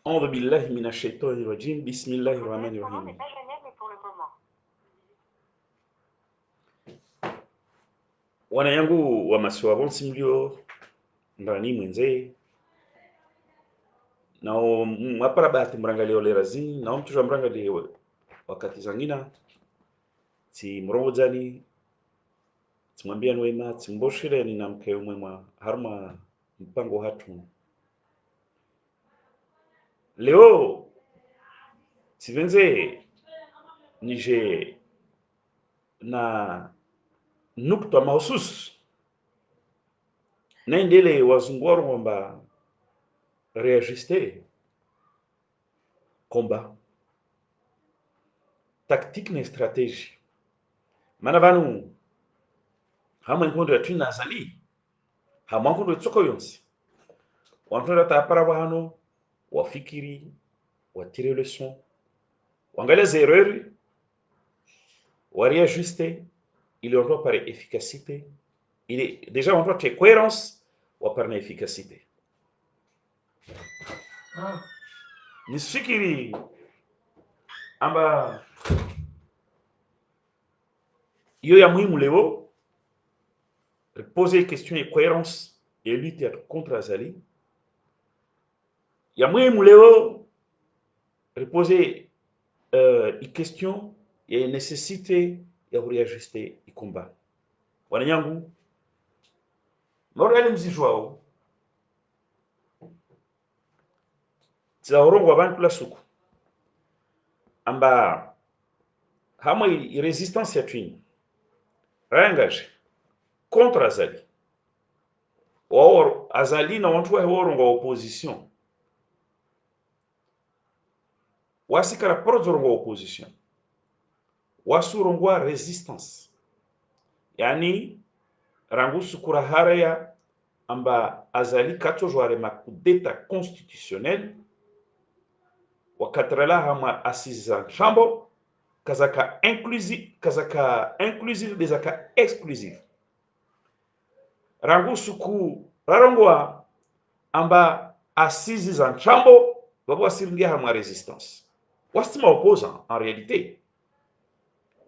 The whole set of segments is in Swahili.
أعوذ بالله من الشيطان الرجيم بسم الله الرحمن الرحيم. Wana yangu wa masiwa simlio ndani mwenze na mwapara bahati mrangali ole razini na mtu mrangali wakati zangina ti mrongo jani timwambia nwema timboshire ni namke umwema harma mpango hatu leo tivenze nije na nukta mahusus naendele wazungwaro kwamba réajuster combat tactique na stratégie mana vanu hama nkondo ya tuna zali hama nkondo tsoko yonsi wantonda tapara wano wafikiri watire leçon wangale erreur wa réajuster il on doit par efficacité il est déjà on doit cohérence wa par efficacité nisikiri amba iyo ya muhimu leo poser question et cohérence et lutter contre Azali. Ya muhimu leo poser une question et une nécessité ya réajuster le combat. Wanyangu morali mzijwao tsaorongo abantu la suku amba hama résistance ya twini engage contre Azali. Or Azali na wantu wa opposition wasikara prozorongo opposition wasurongwa resistance yani rangu sukura haraya amba Azali katojware makudeta constitutionnel wakatrala hama assise chambo kazaka inclusive bezaka exclusive rangu suku rarongwa amba assise za chambo babo asiringia hama resistance wastima opposant en réalité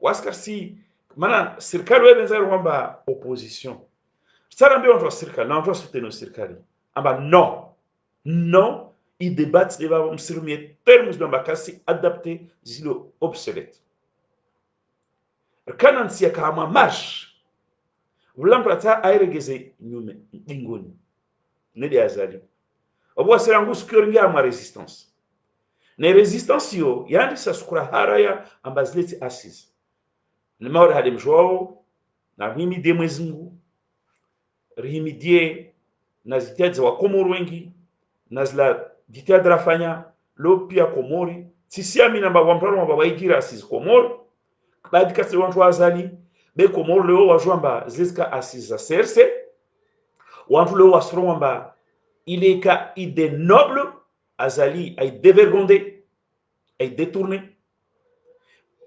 waskar si mana serikali webenza kwamba opposition sara mbio ndo serikali na ndo soutenir serikali amba non ils débattent les termes de makasi adapté zilo obsolète kana nsia kama marche vulampata airegeze nyume dingoni nede Azali obo serangu skuringa ma resistance ne resistance yo yandi sa skura haraya ambazleti assise ne mawda hadim jowo na mimi de mwezingu rihimi die na zitaza wa Komoro wengi na zila ditadra fanya lo pia Komori tisiami namba wamparo maba igira assise Komoro badi kasi wantu Azali be Komoro leo wajwamba zilika assise za serse wantu leo wasromba ileka idée noble Azali ay dévergondé ay détourné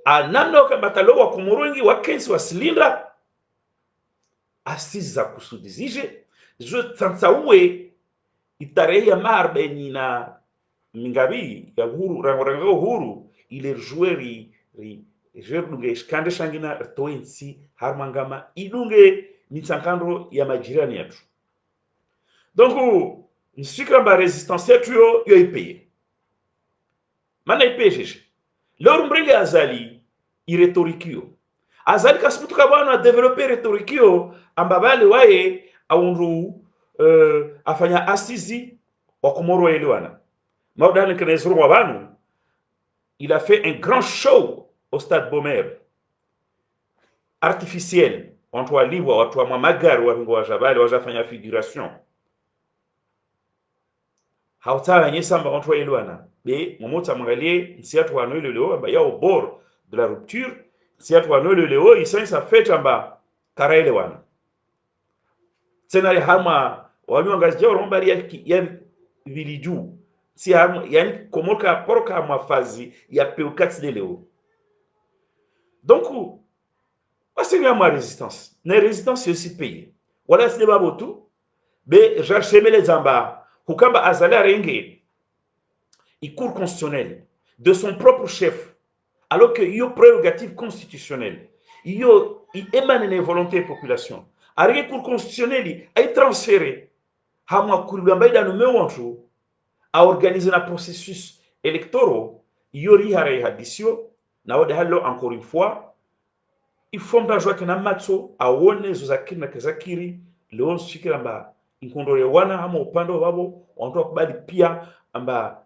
a namno ka batalo wa Komoro wengi wa kensi wa silinda assise za kusudizije je tsansawe itarehe ya marbe na mingabi ya huru rango huru ile joueur jerdunge iskande shangina toensi harmangama idunge mitsankandro ya majirani yetu donc nsikira ba resistance yetu yo ipeye mana ipejeje lor mbringe Azali iretorikio Azali kasimutuka bwana developer retorikio ambabale wae aundu afanya assisi wa Komoro elewana maudane kenezuru wa banu il a fait un grand show au stade Bomer artificiel watu waliwa watu wa magari wa jabali wajafanya figuration hautawa nyesamba watu wa elewana be momota mwangalie nsiatu wa noile leo amba yao bord de la rupture nsiatu wa noile leo isensa fete amba karaele wana tena hama wanyongazia rombari ya viliju si hama yani komoka poroka mafazi ya peukati de leo donc wasiri ma résistance na résistance aussi payé wala sine babotu be jarchemele zamba kukamba Azali renge cour constitutionnelle de son propre chef, alors qu'il y a prérogative constitutionnelle, il émane une volonté de population. Arrivé cour constitutionnelle, est transféré à moi Kourbamba dans le même à organiser un processus électoral, il y aurait une addition, encore une fois, il faut que na matso aone zozakiri na kezakiri leo shikira amba inkondole wana ama upande wabo wanatoa kubali pia amba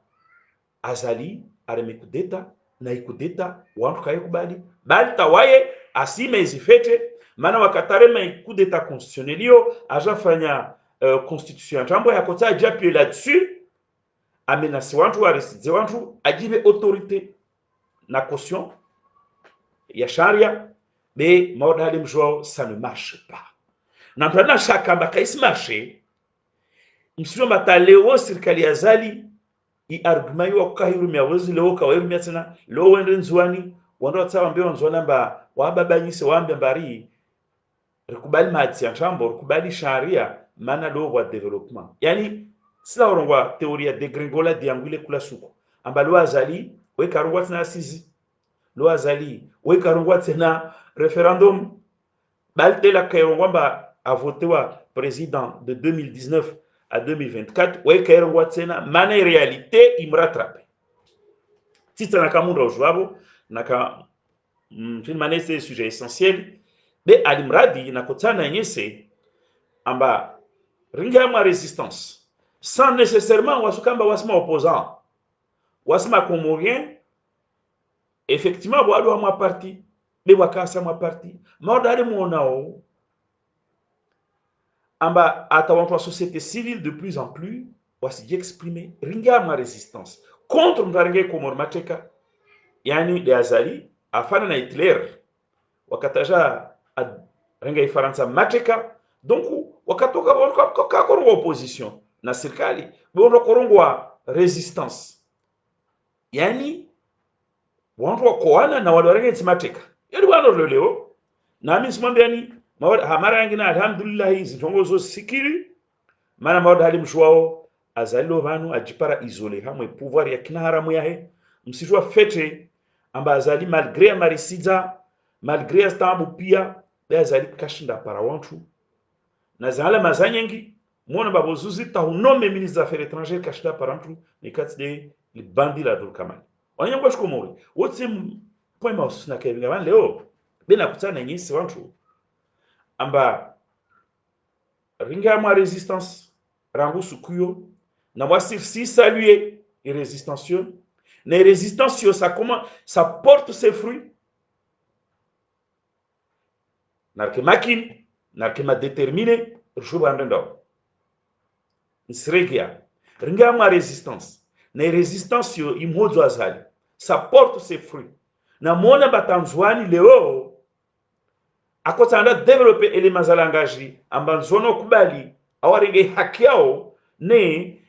azali areme kudeta na ikudeta wantu kaye kubali bali tawaye asime izifete maana wakatarema ikudeta constitutionnelio ajafanya constitution jambo ya kota ajapie là-dessus amenasi wantu arisize wantu ajibe autorité na caution ya sharia. Mais Maudhalim Joao, ça ne marche pas. N'entendant chaque ambakaïs marché, monsieur Mataleo, Sirkali Azali, i argument yo kahiru mia wezi leo kaweru mia tena leo wende nzwani wando tsawa mbeo nzwana mba wababa nyise wambe mbari rikubali mati ya chambo rikubali sharia mana leo wa development yani sila orongwa teoria de gringola diangule kula suko amba leo azali we karungwa tena asizi leo azali we karungwa tena référendum balte la kairongwa mba a voté wa président de 2019 à 2024 ouais kairongwa tena mana réalité il me rattrape tita nakamunda ojwabo naka mfilmane c'est sujet essentiel be alimradi nakotana nyese amba ringa ma résistance sans nécessairement wasukamba wasma opposant wasma comorien effectivement boado wa parti be wakasa ma parti maudale monao amba atawantu wa société civile de plus en plus wasi exprimer ringa ma résistance contre mtaringe komor mateka yani de azali afana na Hitler wakataja ringa ifaransa mateka donc wakatoka korongo opposition na serikali bondo korongo resistance yani wantu wakoana na wale mateka yani bwana leo na mimi simwambiani hamara yangu na alhamdulillah hizi tongozo sikiri mana mawada hali mshwao azalilo vanu ajipara isole hamwe pouvoir ya kina haramu yahe msijua fete amba azali malgré marisiza malgré stambu pia be azali kashinda para wantu na zala mazanyengi mona babozuzi ta unome ministre des affaires étrangères kashinda para wantu ni kati de li bandi la dul kamali onyango shikomori wote point mausus na kevinga van leo bena kutana nyisi wantu amba ringa ma résistance rangu sukuyo na wasi si saluer les résistance les résistance ça comment ça porte ses fruits narke makin narke ma déterminé jour andendo nsregia ringa ma résistance les résistance imozo azali ça porte ses fruits na mona batanzwani leo akotanda développer éléments za langage ambanzono kubali awaringe haki yao ne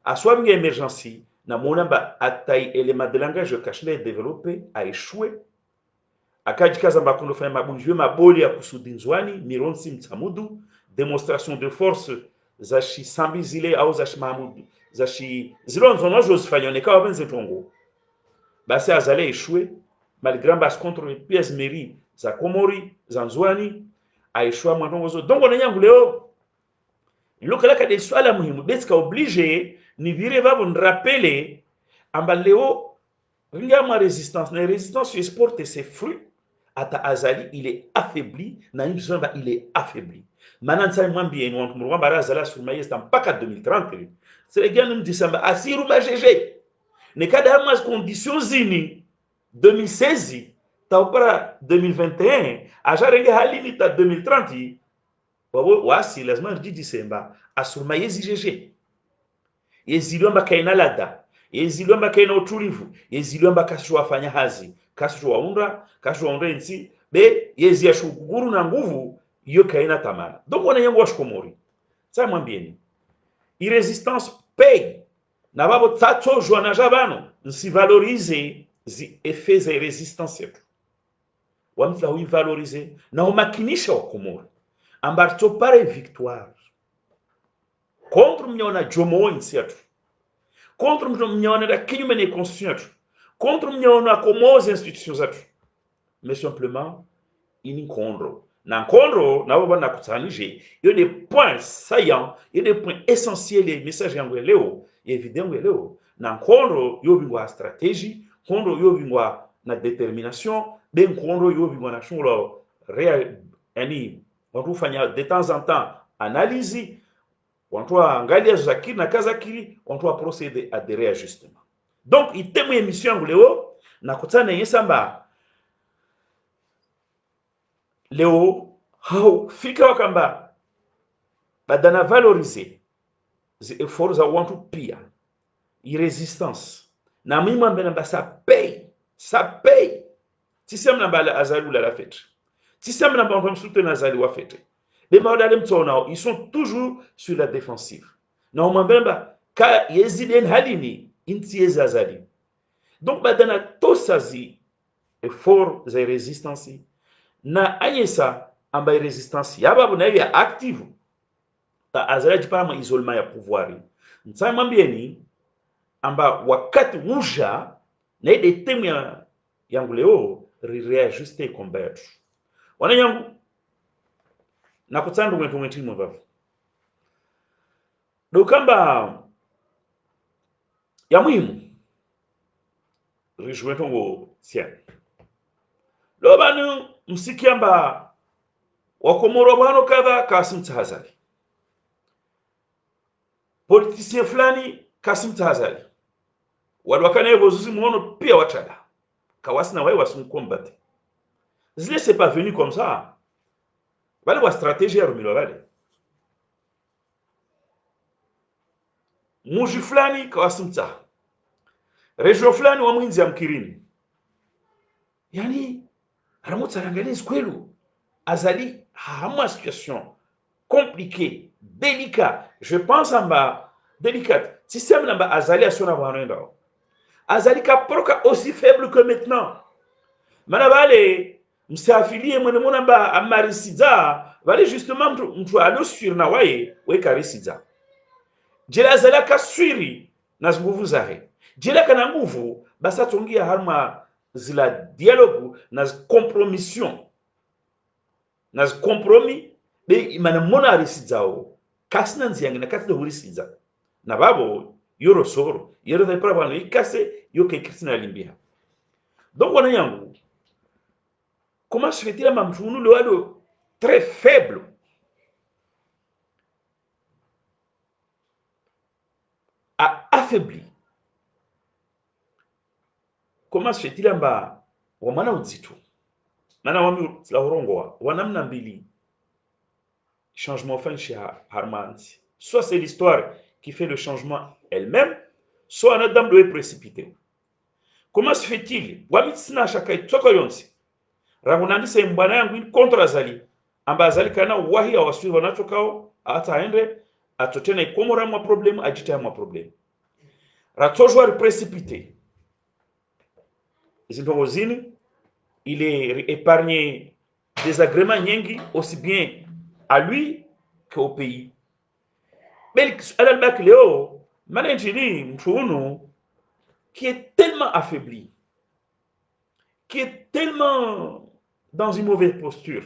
aswabinge emergency na mona ba atai éléments de langage kashile développer a échoué akajikaza mbakundo fanya mabunjwe maboli ya kusudinzwani mironsi mtamudu démonstration de force za shi sambizile au za shi mamudu za shi zilonzono josifanyoneka wabenze tongo basi azale échoué malgré bas contre les pièces mairie za komori za nzwani aishwa mwanongozo donc on yangu leo lokala ka de swala muhimu beska obligé ni vire babo nrapele amba leo ringa ma résistance na résistance exporte ses fruits ata azali il est affaibli na nzamba il est affaibli manan sa mwambie ni wantu murwa baraza la sur mayesta mpaka 2030 c'est gars nous disamba asiru ba gg ne kada mas conditions zini 2016 taupara 2021 ajarenge halini ta 2030 wabo wasi lazima di Disemba asurma yezi yezilomba kaina lada yezilomba kaina utulivu yezilomba kasho wafanya hazi kasho waunda nsi be yezi ya shuguru na nguvu yo kaina tamana donc on yango washkomori ça mwambieni irresistance paye na babo tatso jwana jabano nsi valoriser zi effets za resistance yetu wamtla hui valoriser na umakinisha wakomori ambarto pare victoire contre mnyona jomo insi yetu contre mnyaona da kinyume na constitution yetu, contre mnyaona komoza institutions zetu, mais simplement ini nkondro na nkondro nabo bana kutanije yo des points saillants, yo des points essentiels et message yangu leo evident leo na nkondro yo bingwa stratégie, nkondro yo bingwa na détermination, de nkondro yo bingwa na shunglo real yani watu fanya de temps en temps analyse, watu angalia zakiri na kazakiri, watu procéder à des réajustements. Donc itemu émission yangu leo na kutana yesamba leo hao fika wakamba badana valoriser zi efforts za wantu pia i resistance na mimi mbena ba ça paye tisem na bala azalu la fête tisem na ba soutenir azali wa fête les modèles mtona ils sont toujours sur la défensive na mbemba ka yeziden halini inti azali. Donc badana tosazi effort za resistance na anyesa amba resistance yababu na ya active ta azalaji para isolement ya pouvoir ntsama mbieni amba wakati uja na ide temu yangu leo reajuster combat wana yangu na kutsandu mwetu mbavu dokamba ya muhimu rijueto ngo sia lobanu msikiamba wakomoro bano kadha Kasim Tahazali, politicien fulani Kasim Tahazali, walwakana hivyo zuzi muono pia watada kawasi na wao wasimkombate. Zile c'est pas venu comme ça, wale wa stratégie ya rumilo wale muji fulani Kasim Taha, region fulani wa mwinzi ya mkirini, yani haramutsa ranganizi kwelu azali hama situation compliquée, délicate. Je pense en bas délicate. Système en bas azali asona wanenda. Azali ka proka aussi faible que maintenant. Manabale msafilie mwene mwana ba amarisida, vale justement mtu alo sur na wae we karisida. Jela azali ka swiri na nguvu zahe. Jela kana nguvu basa tongia harma zila dialogue na compromission. Na compromis be mana mona risidao kasina nziangi na kasina hurisiza na babo yoro soro yoro da para bano ikase yoke kristina limbia. Donc wana yangu comment se fait-il ma mtunu le wado très faible a affaibli, comment se fait-il amba wamana uzito mana wami la horongoa wanamna mbili changement fin chez Harmanti. Soit c'est l'histoire qui fait le changement elle-même, soit un dame doit précipiter. Comment se fait-il? Wamitsina shakai tsoko yonsi. Ragunandi se mbana yangu contre Azali. Amba Azali kana wahi awasui wanachokao ata ende atotena ikomora mwa problème ajita mwa problème. Ratojwa précipité. Zindongozini il est épargné des agréments nyingi aussi bien à lui qu'au pays. Mais Al-Bak Léo, Manenjini Mchounou, qui est tellement affaibli, qui est tellement dans une mauvaise posture,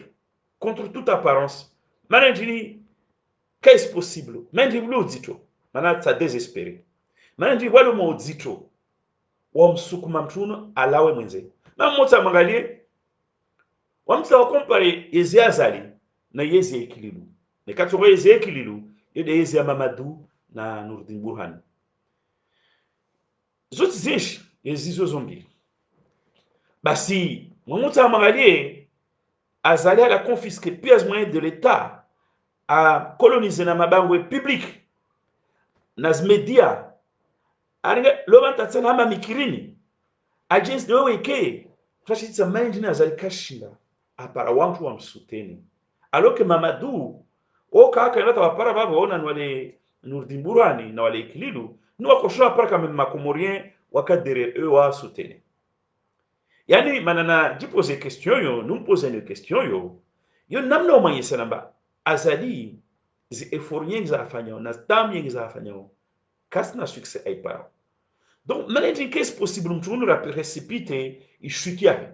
contre toute apparence, Manenjini, qu'est-ce possible? Manenjini Lodito, Manat ça désespéré. Manenjini Walo Modito, Wamsukuma Mchounou, Alawe Mwenze. Mamota Mangalie, Wamsa Wakompare, Yezi Azali, na Yezi Ekililu. Ne katoro Yezi Ekililu, yode Yezi Mamadou na Nurdin Burhan. Zoti zinshi Yezi Zombi. Basi, Wamota Mangalie, Azali a confisqué pièces moyens de l'État, a colonisé na mabangwe public, nas media, aringa lobanta tsana hama mikirini, agents de weke, trashitsa manjina Azali kashinda. Apara wantu wa msuteni aloke Mamadou o kaka inata wapara baba ona nwale Nurdin Burhani na wale Ikililu ni wakoshoa para kama makomorien wakadere wa suteni. Yani manana jipose question yo numpose une question yo namna umanyesa namba Azali zi effort nyingi za afanya na stam nyingi za afanya kasi na succès aipara Donc maintenant qu'est-ce possible mtu la précipiter ishukia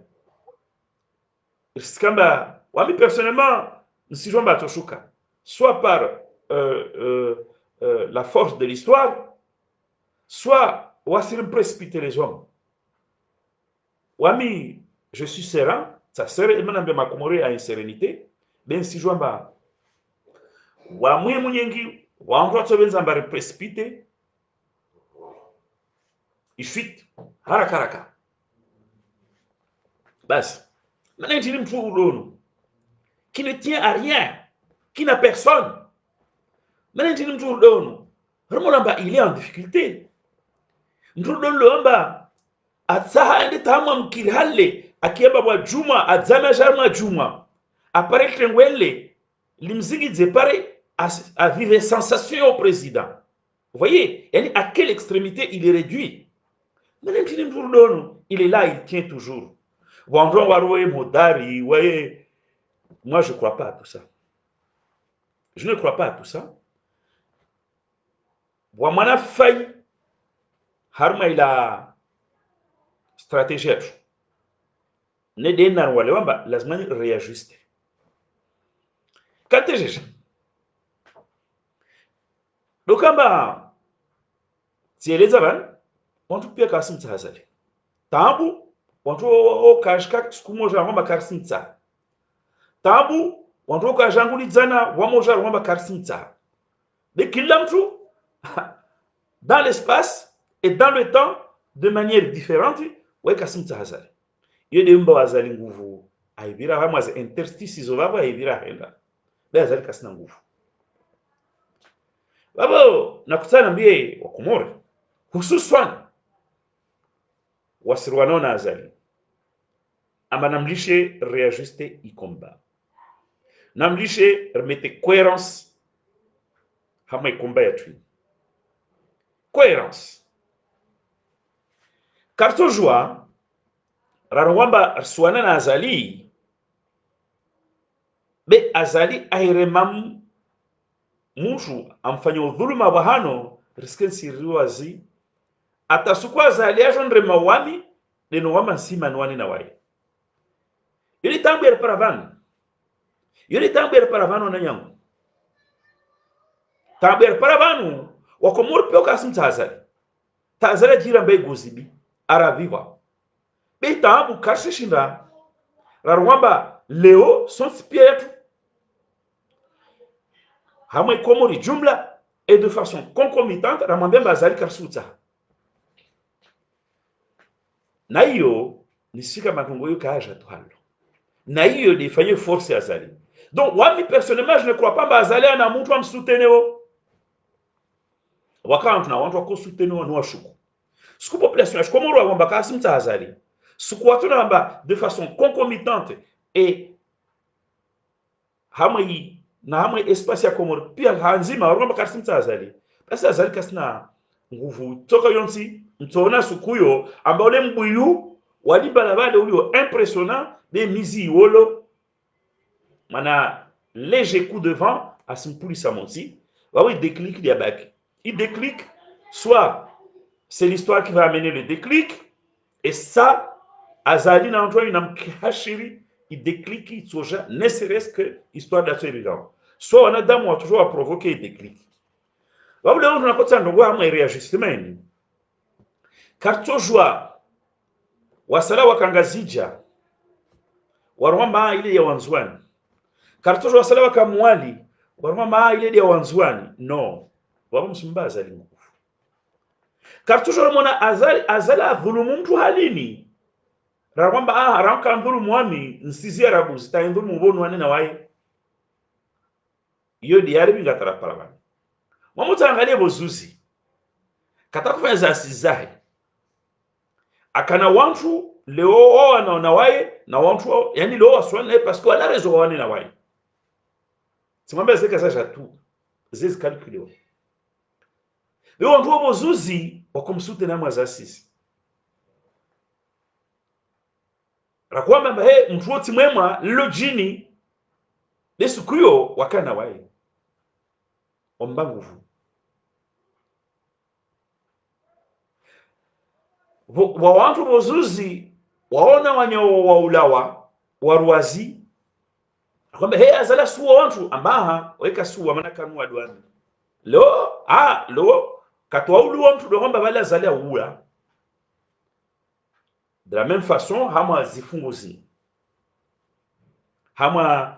kamba wami personnellement nsijomba toshuka soit par la force de l'histoire, soit wasir précipiter les hommes. Wami, je suis serein, ça serait manambe makomori à une sérénité, ben si jomba wa mwe munyengi wa ndoto benza mbare précipiter ishit haraka haraka basi. Maintenant il me trouve l'eau qui ne tient à rien, qui n'a personne. Maintenant il me trouve l'eau remolamba il est en difficulté. Ndulo lomba atsaha ende tamwa mkili halle akiamba bwa juma adzama jarma juma apare trengwele limzigi pare à vivre sensation au président. Vous voyez, à quelle extrémité il est réduit. Il est là, il tient toujours. Moi je ne crois pas à tout ça. Je ne crois pas à tout ça. Wamana failli harma ila stratégie. Ne denar wale wamba lazima réajuster. Katejeje. Dokamba tieleza bana wantu pia Kassim Tahazali. Tabu wantu okashka sikumoja wamba Kassim Tahazali. Tabu wantu okajangulizana wamoja wamba Kassim Tahazali. Mais kila mtu dans l'espace et dans le temps de manière différente ouais Kassim Tahazali. Yede mba wazali nguvu aibira hamwe za interstices obaba aibira henda. Bazali kasina nguvu. Babo nakutana mbie wa Komori hususan wasirwano na azali ama namlishe réajuster i combat, namlishe remete cohérence hama i combat ya tui cohérence karto joa rarwamba swana na azali be azali airemam mushu amfanya udhuluma wa hano risken siriwazi atasukwa azali ajonre mawami neno wama nsima nwani na wae yuri tambu ya paravano na nyangu tambu ya paravano wakomori peo Kassim Tahazali jira mbe guzibi araviwa be tambu karshishinda rarwamba leo sonsi pia yetu hamwe Komori jumla et de façon concomitante ramwambia azali karsuta na hiyo nisika makongo yo kaja twalo na hiyo defanye force azali. Donc wami personnellement je ne crois pas azali ana mtu amsuteneo wakati na watu wako suteneo no washuku siku population ya Komoro wamba Kassim Tahazali siku watu na wamba de façon concomitante et hamwe na hamwe espace ya Komoro pia hanzima wamba Kassim Tahazali basi azali kasina nguvu toka yonsi mtona sukuyo amba ole mbuyu walibala bale ulio impressionnant des mizi wolo mana léger coup de vent à simpuli samonsi il déclic diabaki il déclic soit c'est l'histoire qui va amener le déclic et ça azali na ntwa ina mkashiri il déclic il soja ne serait-ce que histoire d'assurance soit on a damu toujours à provoquer déclic wabule on a kotsa ndo wa réajustement karto joa wasala wakangazija warwamba ile ya wanzwani karto joa wasala wakamwali warwamba ile ya wanzwani no wabo msimbaza lingu karto joa mona azala dhulumu mtu halini rarwamba ranka dhulumu wami nsizia rabu zita dhulumu bonu wanena wae iyo diari binga tarapala mamuta angalie bozuzi katakufanya za asizahi akana wantu leo wana wae na wantu yani leo aswana parce que ala rezo wane na wae simwambia zeka sasa tu zezi calculio leo wantu bozuzi wakomsute na mwazasisi rakwamba mtu wote mwema lilo jini lesu kuyo wakana wae omba nguvu wa wantu bozuzi waona wanyo wa ulawa waruazi kwamba he azala suwa wantu ambaha weka suwa maana kanu wadwani lo katwa ulu wantu do kwamba bala azala ula de la même façon hama zifunguzi hama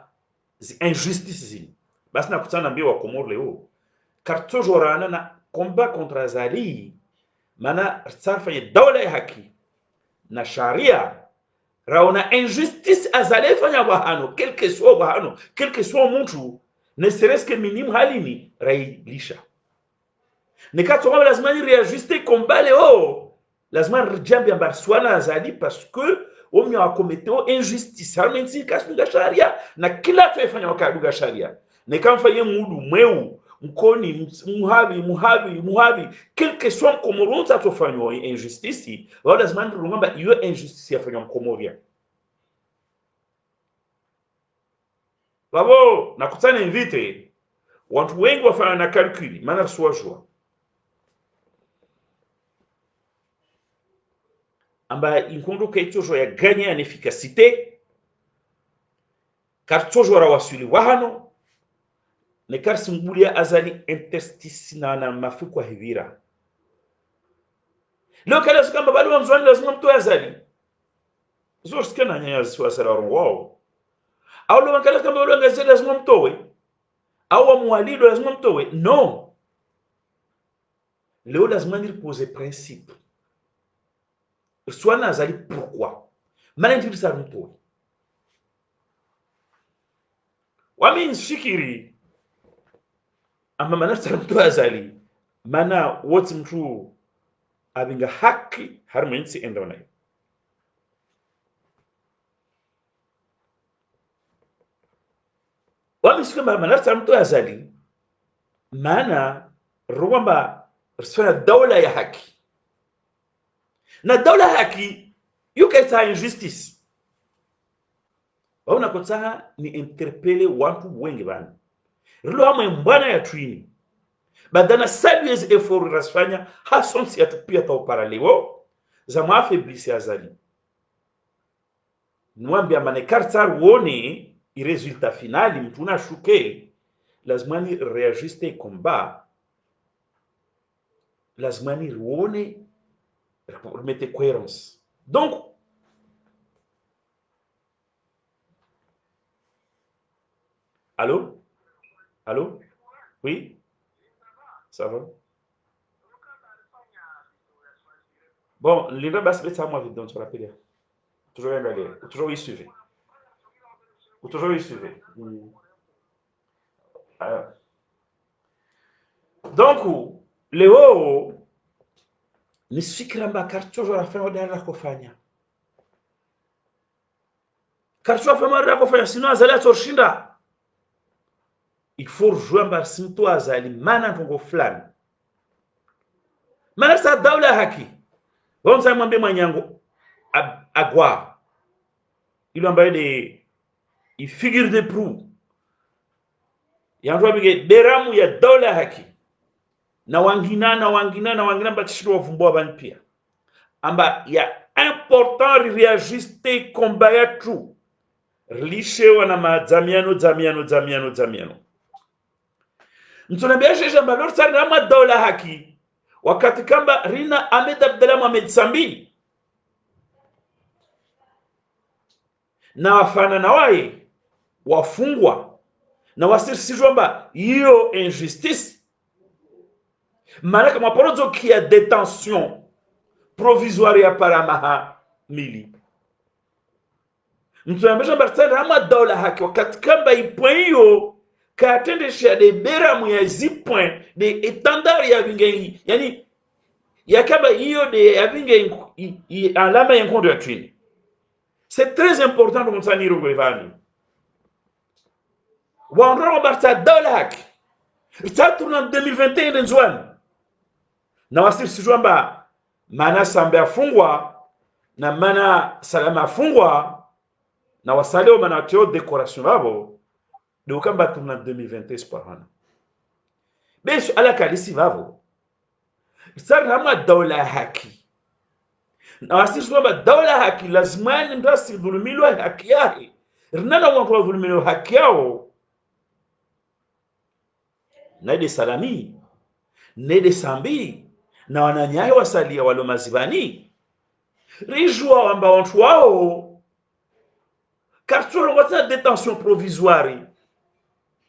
zi injustice zi basi nakutana mbio wa Komoro leo kartojorana na combat contre azali mana tsafanye dawla ya haki na sharia raona injustice azali fanya bahano quel que soit mtu ne serait-ce que minimum halini railisha nikato lazima ni réajuster combat leo lazima rijambi ambar swana azali parce que omnya wakometeo injustice harmensi kasunga sharia na kila tuefanya wakaduga sharia nikamfanye mudu mweu mkoni muhabi quel que soit Comorien ça tofanywa injustice wala lazima ndurungamba iyo injustice yafanywa Comoria babo nakutana invite watu wengi wafanya na calcul maana suwajwa amba inkondo kaitojo ya gagner en efficacité kartojo rawasuli wahano ne karsimbulia azali interstice na mafuko hivira leo kala sikamba bali wa mzwani lazima mtu azali zoske na nyanya zisiwa sala wao au leo kala kamba bali ngazali lazima mtowe au mwalido lazima mtowe non leo lazima ni poser principe soit nazali pourquoi maana ndio sa mtowe wami nshikiri ama mana mtu azali mana wote mtu abinga haki harmensi enda nayo wami shikamba mana mtu azali mana ruwamba risfana dawla ya haki na dawla haki yukaita injustice wauna kotsaha ni interpele watu wengi bana rilo hama mbwana ya twini badana saluez effort rasfanya hasonsi ya tupia ta paralelo za mafaiblisi azali nwambia mane kartar wone i resultat finali mtuna shuke lazima ni reajuster combat lazima ni wone remettre cohérence donc allô allô oui ça va bon linda basi beta moi vidéo tu rappelles toujours regarder toujours y suivre alors donc leo ni fikra kartojo rafanya dara kufanya kartojo rafanya dara kufanya sino azali torshinda il faut rejoindre simto azali mana kongo fulani mana sa dawla haki wamsa mwambie mwanyango agwa ilo ambaye de figure de proue yango bige beramu ya dawla haki na wangina batishiro wavumbwa bani pia amba ya important réajuster combat ya tu lishe wana mazamiano mtunambia shesha mbalor sana ama dawla haki wakati kamba rina Ahmed Abdallah Mohamed Sambi na wafana na wae wafungwa na wasirisijomba hiyo injustice malaka maporozo kia détention provisoire ya paramaha mili mtunambia mbalor ama dawla haki wakati kamba ipoyo katendesha de beramu ya zipoint de etandari ya vingengi yani yakaba hiyo de ya vingengi alama ya nkondo ya twini c'est très important de msani rongo evani wandro barta dawlak tatu na 2021 nzwani na wasiri sijwamba mana sambe afungwa na mana salama afungwa na wasaleo mana teo decoration babo de ukamba tuna 2021 par an beso ala kalisi vavo sar hama dawla haki na wasisi kwamba daula haki lazima mtu asidhulumiwe haki yake. Rinana watu wadhulumiwe haki yao nede salami nede sambi na wananyaye wasalia walo mazibani rijua wamba watu wao kartolo wata detention provisoire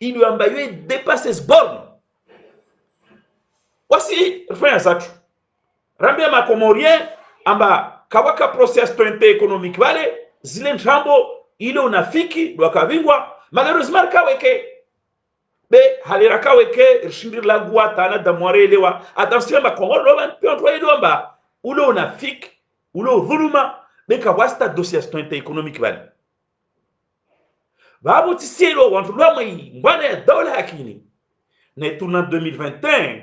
ili wamba yue dépasser borne wasi rifanya zatu rambia makomorien amba kawaka process tointe économique vale zile ntrambo ile unafiki dwakavingwa malheureusement kaweke be halira kaweke rishindir la guata na damwarelewa attention ba Kongo loba pionto elomba ule unafiki ule dhuluma be kawasta dossier tointe économique vale babo tiselo wantu lwamwe ngwana ya dola hakini ne tuna 2021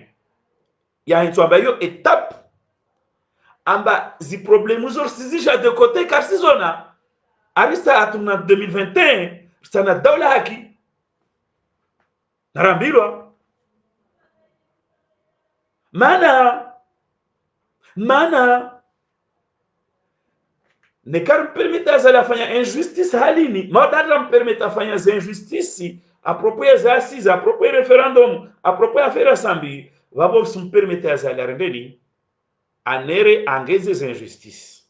ya hintu amba yo étape amba zi problème uzor sizisha de côté car sizona arista atuna 2021 sana dola haki narambilwa mana ne kar permita zala fanya injustice halini madara permita fanya za injustice a propos za assise a propos référendum a propos affaire sambi vabo sum permita zala rendeni anere angeze za injustice.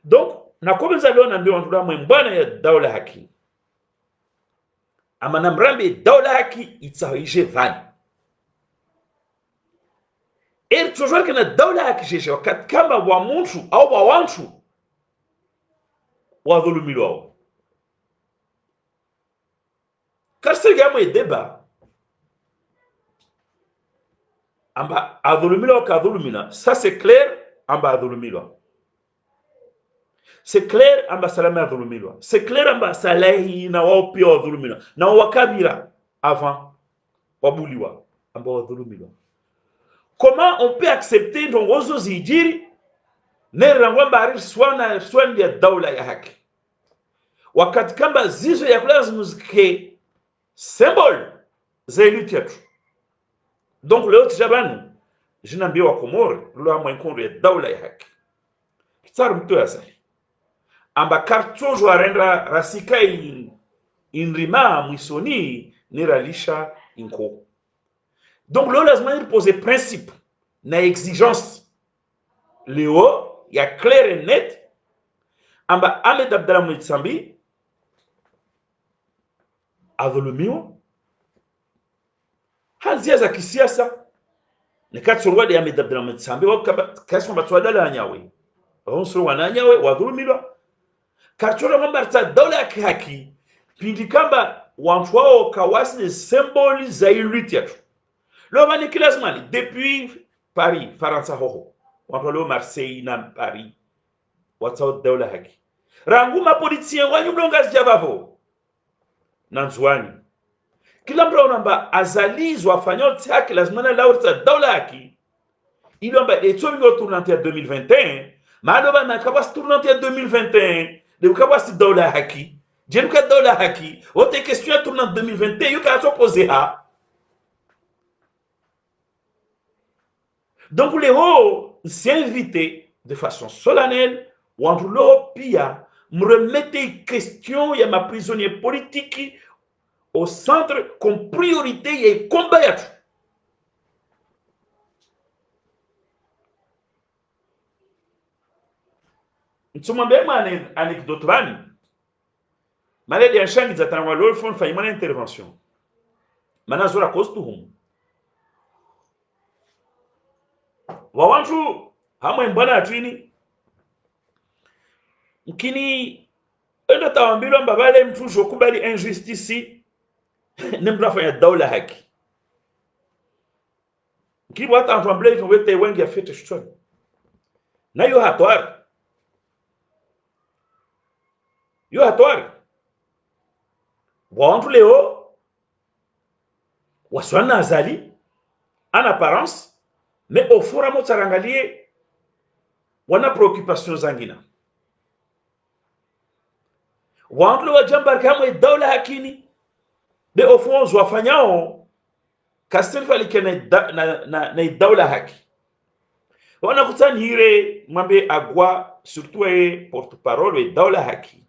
Donc na komeza leo naambia watu wa mbwana ya daula haki ama namrambe daula haki itsaije vani toujours que na daula haki jeje wakati kama wa mtu au wa wantu wadhulumiwa kasirga mwe deba amba adhulumiwa ka dhulumina ça c'est clair amba adhulumiwa c'est clair amba salama adhulumiwa c'est clair amba salahi na wao pia wadhulumiwa na wakabira avant wabuliwa amba wadhulumiwa. Comment on peut accepter ndongozo zijiri nera ngwamba ari swani ya daula ya haki wakati kamba zizo ya lazima zike symbol za elite yetu. Donc leo tijabanu jinambia wa Komoro leo mwenkondo ya daula ya haki kitsaru mtu ya sari amba kartojo arenda rasika inrima mwisoni niralisha inko. Donc leo lazima poser principe na exigence leo ya clair et net amba Ahmed Abdallah Mwitsambi adhulumiwa hanzia za kisiasa nikatsorwa ya Ahmed Abdallah Mwitsambi wakasoma batwadala anyawe onso wananyawe wadhulumiwa kachora kwamba dola ya haki pindi kamba watu wao kawasi symbole za elite yetu. Leo bani kilasmani depuis Paris Faransa hoho watu leo Marseille na Paris watu dola haki ranguma politicien wanyu mlonga zijavavo na nzwani kila mtu anaomba azalizwa afanyoti haki lazima na laurta dola haki ili amba eto mingo tournante ya 2021 maado na kabas tournante ya 2021 de kabas dola haki jenuka dola haki wote question ya tournante 2021 yuka atopose ha. Donc les hauts s'inviter de façon solennelle ou entre l'eau pia me remettez question il y a ma prisonnier politique au centre comme priorité et combattre. Nsumambe mane anecdote bani malade ya shangi za tanwa lol fon fa imana intervention mana zora costume wawantu hamwe mbana atwini mkini enda tawambilo mbabale mtu jokubali injustice nimbrafanya daula haki mkini wata ensemble wete wengi afete shton na yo hatwari wawantu leo waswana azali en apparence mais au fur et à mesure rangalie wana préoccupation zangina wantu wa jambar kama daula hakini be au fond zwafanyao kastel falikene na daula haki wanakutanire mwambe agwa surtout porte-parole daula haki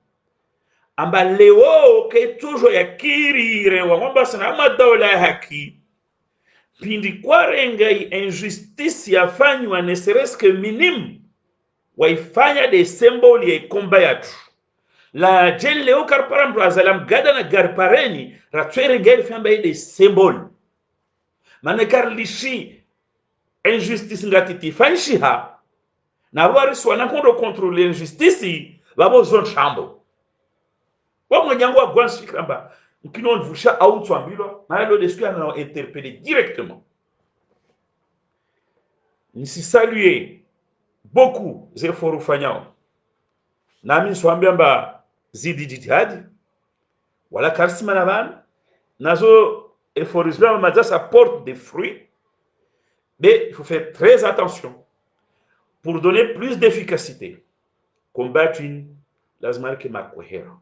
amba leo ke toujours yakirire wamwamba sana ama daula haki pindi kwarenga injustice yafanywa ne serait-ce que minime waifanya de symbole ya ikomba yatu la jeli leo karpara mtu azalam gada na garpareni ratwere ngeri famba de symbole mane karlishi injustice ngatiti fanshiha na wari swana kondo contrôler injustice babo zone chambo wa mwanyango wa gwansi kramba mkinon vusha au twambilwa na lo desku ana interpeller directement nisi saluer beaucoup efforts ufanyao nami swambia mba zidi jitihadi wala karsima na bana nazo efforts là ça porte des fruits mais il faut faire très attention pour donner plus d'efficacité combattre une lazima ke makohera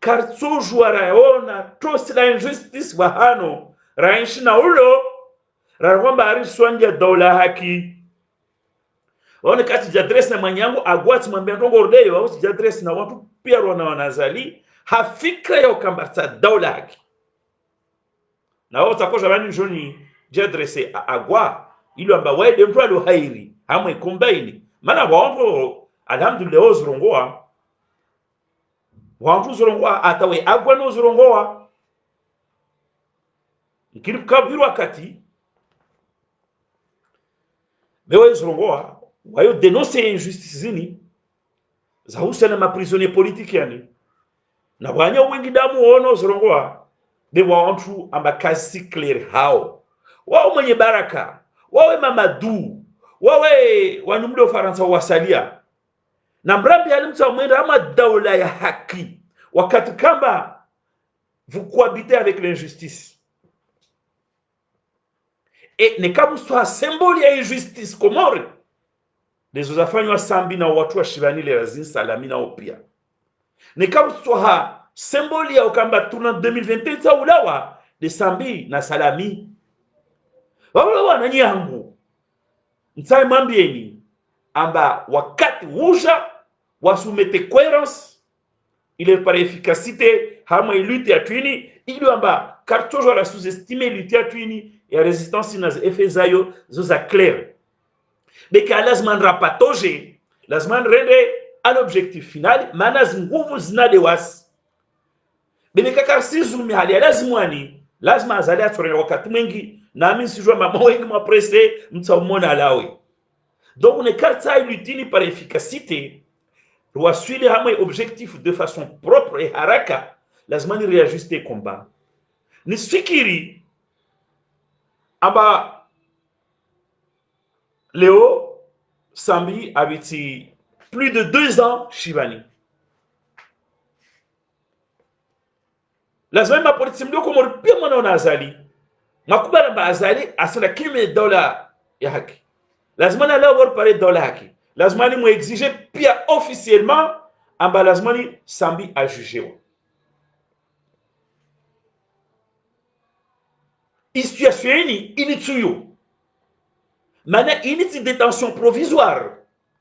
car toujours raona tous la injustice wa hano raishi na ulo rawamba ari swanja dola haki one kati jadress na manyango agwati mwambia ndongo ordeyo au jadress na watu pia wana wanazali hafikra ya ukambata dola haki na wao takoja bani joni jadresse agwa ilo amba wede mtu alo hairi hamwe kombaini mana waongo alhamdulillah ozrongoa wantu zorongoa atawe agwa no zorongoa ikiri kabiru wakati bewe zorongoa wayo denoncer injustice zini za husiana na maprisonnier politique yani na wanya wengi damu ono zorongoa de wantu amba kasi clear hao wao mwenye baraka wawe Mamadu wawe wanumdo Faransa wasalia na mrambi alimta mwenda ama daula ya haki wakati kamba vous cohabitez avec l'injustice et ne kama soit symbole ya injustice komore dezo zafanywa sambi na watu wa shivani le razin salami na opia ne kama soit symbole ya ukamba tuna 2021 za ulawa de sambi na salami wala wananyi yangu ntsai mambieni amba wakati uja wasumete cohérence il est par efficacité hama lutte ya twini ili amba car toujours la sous-estimer lutte ya twini ya resistance na effets zayo zoza clair beka lazman rapatoje lazman rende à l'objectif final manaz nguvu zinade was beka karsizumi hali lazimwani lazima azali atore wakati mwingi nami sijua mama wengi mapresse mtamona lawe donc on écarte l'utile par efficacité doit suivre hama objectif de façon propre et haraka lazima ni réajuster combat ni fikiri aba Léo Sambi habiti plus de 2 ans Shivani lazima mapolisi mdoko morpia mwana na azali makubala ba azali asala kime dola ya haki lazima na la war pare dola haki lazima ni mu exiger pia officiellement amba lazima ni Sambi a jugé situation ni inituyo mana initi détention provisoire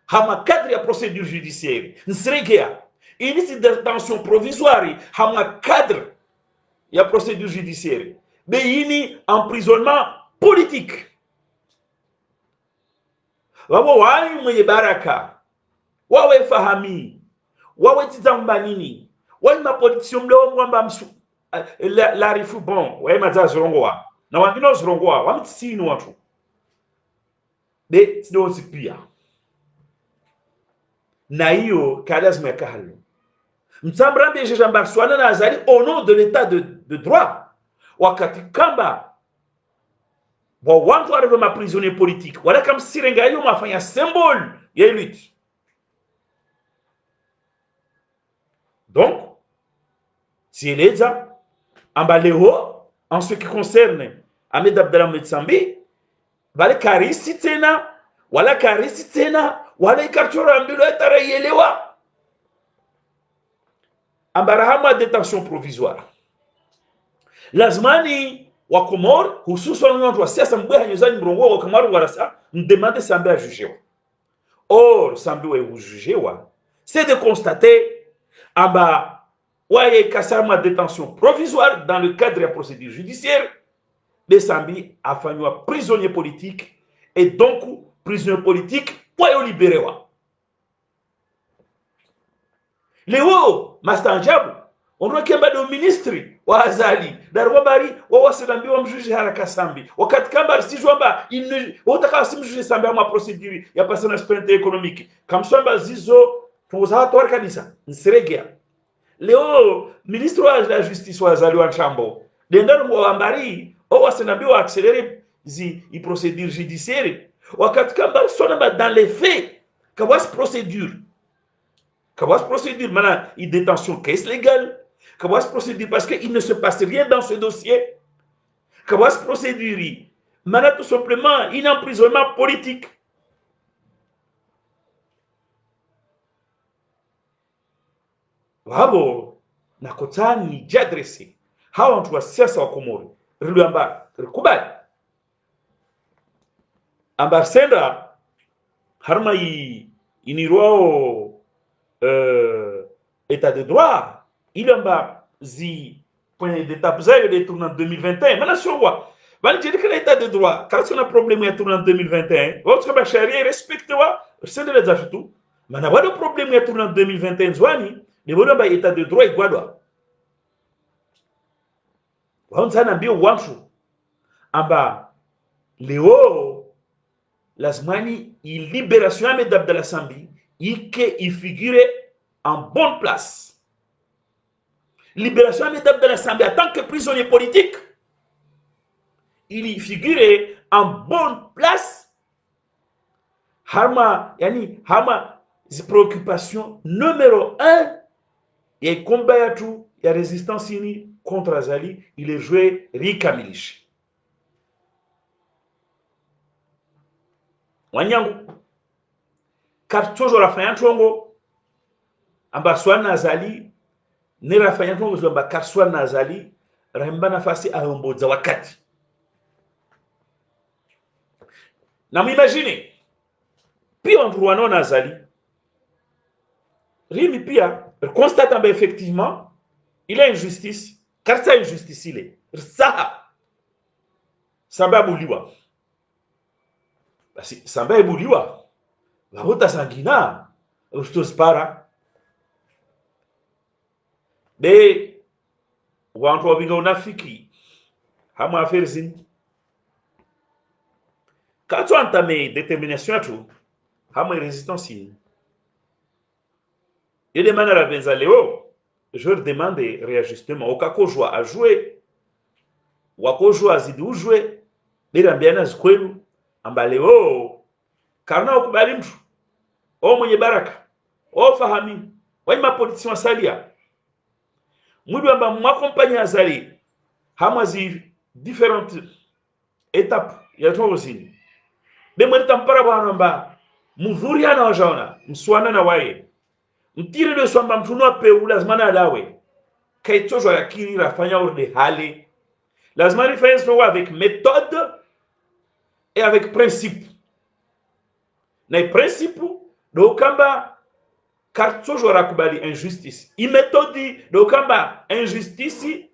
hama cadre ya procédure judiciaire nsregea initi détention provisoire hama cadre ya procédure judiciaire beini emprisonnement politique wao wai mwenye baraka wawe fahami wawe tizamba nini wai mapoliticiens mlo mwamba la rifu bon wai mazazorongoa na wangino zorongoa wamtisini watu be tidozi pia na hiyo kalazima kahalo mtambrambe jejamba swana na azali au nom de l'état de droit wakati kamba wa wantu arrive ma prisonnier politique wala kama sirenga hiyo mafanya symbole ya lutte donc si eleza ambaleo en ce qui concerne Ahmed Abdallah Metsambi vale karisi tena wala ikarchora ambilo etarayelewa ambarahama détention provisoire lazimani wa Komor hususan watu wa siasa mbaya nyozani mrongo wa Komor warasa ndemande sambe a juger. Or sambe wa juger c'est de constater aba waye kasama détention provisoire dans le cadre de la procédure judiciaire de Sambi a fanywa prisonnier politique et donc prisonnier politique pour libérer wa leo mastanjabu on doit kemba do ministre wa azali darwa bari wa wasidambi wa mjuji haraka Sambi wakati kamba sijwamba il utaka simjuji Sambi ama procédure ya passer na sprint économique comme samba zizo tuzatoire kanisa nseregea leo ministre wa la justice wa azali wa Nchambo dendano wa mbari o wasinambiwa accélérer i procédure judiciaire wakati kamba sona dans les faits kabas procédure mana i détention case légale kabas procédure parce que il ne se passe rien dans ce dossier kabas procédure mana tout simplement un emprisonnement politique wabo na kotani jadresse hawa watu wa siasa wa Komoro Ruluamba kubali ambar senda harma inirwao état de droit ilamba zi point d'étape zayo de tournant 2021 mana surwa bali jedi que l'état de droit quand on a problème ya tournant 2021 votre ba charia respecte wa senda les ajoutu mana wado problème ya tournant 2021 zwani de bodo ba état de droit igwadwa wansana mbio wansu amba leo lazimani il libération Ahmed Abdallah Sambi il figure en bonne place. Libération Ahmed Abdallah Sambi en tant que prisonnier politique, il y figure en bonne place. Hama préoccupation numéro 1 et combat ya tout ya résistance ini contre Azali, il est joué Rikamilish. Wanyangu kartojo rafanya tongo amba swana Azali ne rafanya tongo zomba karswana Azali rahimba nafasi ahomboza wakati na m'imagine pia on na Azali rimi pia constate amba effectivement il a une justice car ça injustice il est ça sababu liwa basi samba ebuliwa vavuta sangina ustospara be wantu wabinga unafiki hama aferzini quand on entame détermination à tout hama résistance il et de manière à benzaleo je leur demande réajustement okakojwa a jouer wakojwa azidi ujwe birambiana zikwelu ambaleo karna ukubali mtu o mwenye baraka o fahami wanyima politisi wasalia mwidu amba mwakompanya Azali hamazi différentes étapes ya tozini bemweta mpara bwana amba mudhuri ana wajaona mswana na wae mtire de swamba mtunwa peu lazima na dawe kaitojo yakiri rafanya urde hali lazima rifanye so avec méthode et avec principe na principe do kamba kartojo rakubali injustice imetodi do kamba injustice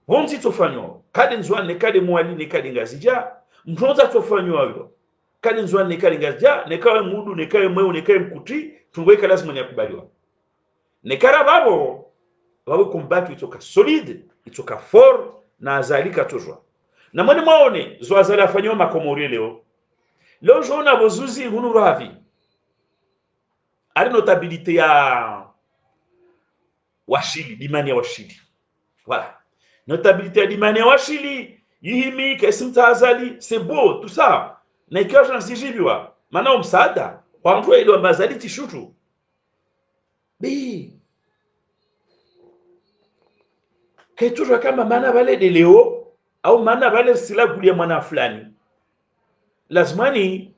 honzi tofanyo kade nzwa ne kade mwali ne kade ngazija mtonza tofanyo hayo kade nzwa ne kade ngazija ne kawe mudu ne kawe mweu ne kawe mkuti tungweka lazima ni yakubaliwa ne kara babo combattre itoka solide itoka fort na Azali katojwa na mwani mwaone zo Azali afanyo makomori leo jona bozuzi hunu ravi ari notabilité ya washili dimani ya washili voilà notabilité ya dimani ya washili yihimi kesimta Azali c'est beau tout ça na ikiwa na sijibiwa maana msaada kwa mtu ile wa Azali tishutu bi ketuja kama maana vale de leo au maana vale sila kulia mwana fulani lazimani